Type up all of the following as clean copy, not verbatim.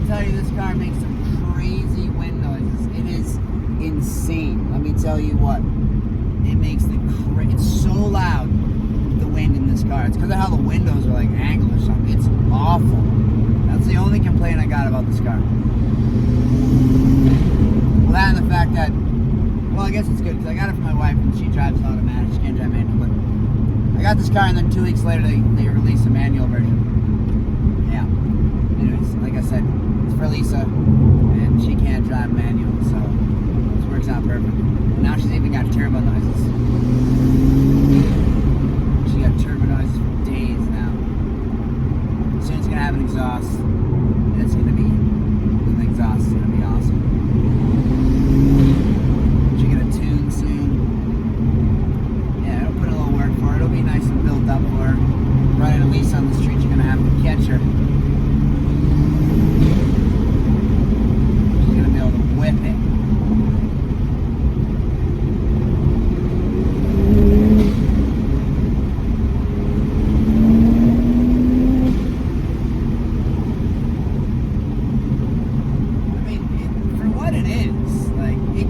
tell you, this car makes some crazy wind noises. It is insane. Let me tell you what. It makes it's so loud, the wind in this car. It's because of how the windows are like angled or something. It's awful. That's the only complaint I got about this car. Well, that and the fact that, well, I guess it's good because I got it for my wife and she drives automatic. She can't drive manual, but I got this car and then 2 weeks later they released a manual version. Yeah. Anyways, like I said, it's for Lisa and she can't drive manual, so this works out perfect. And now she's even got turbo noises. She got turbo noises for days now. Soon it's gonna have an exhaust, and it's gonna be an exhaust. It's gonna be awesome. She'll get a tune soon. Yeah, it'll put a little work for her. It'll be nice and built up for her. Running a Lisa on the street, you're gonna have to catch her. She's gonna be able to whip it.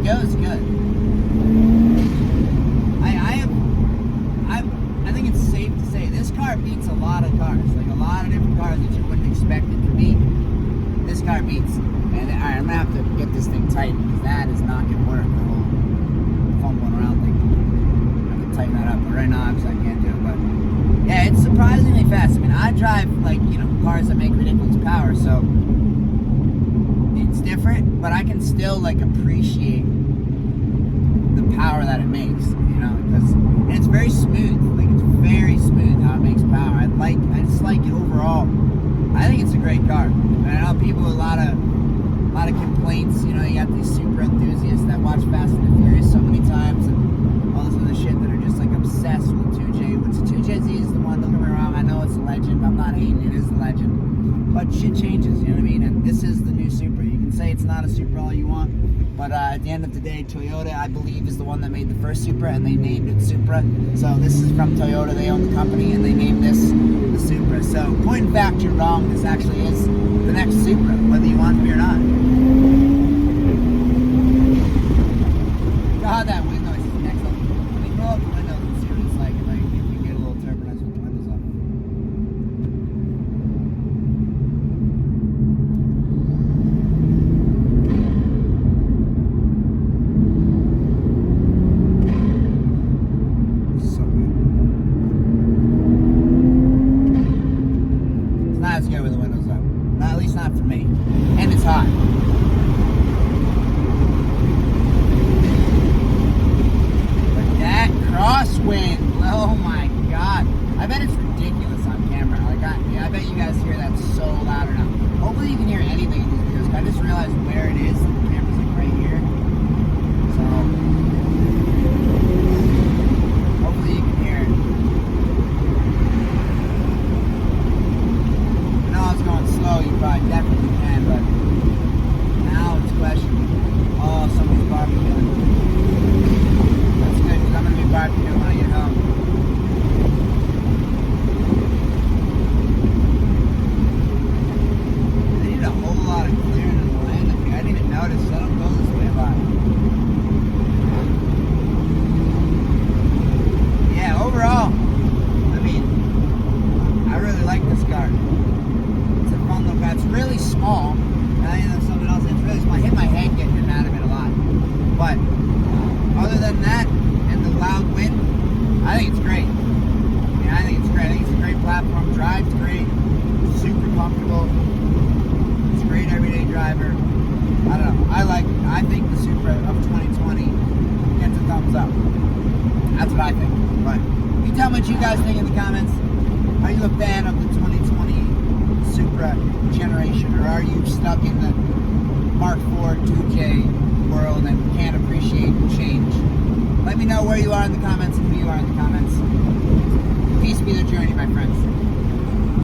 Goes good. I think it's safe to say this car beats a lot of cars, like a lot of different cars that you wouldn't expect it to beat. This car beats. And all right, I'm gonna have to get this thing tight because that is not gonna work. The whole fumbling around thing. I have to tighten that up, but right now I can't do it. But yeah, it's surprisingly fast. I mean, I drive like cars that make ridiculous power, so it's different, but I can still like appreciate the power that it makes, because and it's very smooth. Like it's very smooth how it makes power. I just like it overall. I think it's a great car. And I know people with a lot of complaints. You got these super enthusiasts that watch Fast and the Furious so many times and all this other shit that are just like obsessed with 2J. Which 2JZ is the one. Don't get me wrong. I know it's a legend. I'm not hating. It is a legend. But shit changes. You know what I mean? And this is the new Supra. You can say it's not a Supra all you want. But at the end of the day, Toyota, I believe, is the one that made the first Supra, and they named it Supra. So this is from Toyota. They own the company, and they named this the Supra. So point in fact, you're wrong. This actually is the next Supra, whether you want to be or not. God, that wind noise is next level. I mean, roll up the windows and see what it's like. If you get a little turbo noise with the windows up. Let's go with the windows up. Not, at least not for me. And it's hot. But that crosswind, oh my god. I bet it's ridiculous on camera. I bet you guys hear that so loud enough. Hopefully you can hear anything in these videos. I just realized where it is. The camera's like right here. So hopefully you can hear it. Going slow, you probably definitely can, but now it's questionable. Oh, somebody's barbecuing. That's good, because I'm going to be barbecuing when I get home. They need a whole lot of clearing in the lane up here. I didn't even notice. I don't go this way a lot. Yeah, overall, I mean, I really like this car. It's really small, and I know something else. It's really small. I hit my head getting out of it a lot. But other than that, and the loud wind, I think it's great. I think it's great. I think it's a great platform. Drives great. Super comfortable. It's a great everyday driver. I don't know. I like it. I think the Supra of 2020 gets a thumbs up. That's what I think. But you tell me what you guys think in the comments. Are you a fan of the 2020 Supra generation, or are you stuck in the Mark IV 2J world and can't appreciate change? Let me know where you are in the comments and who you are in the comments. Peace be the journey, my friends.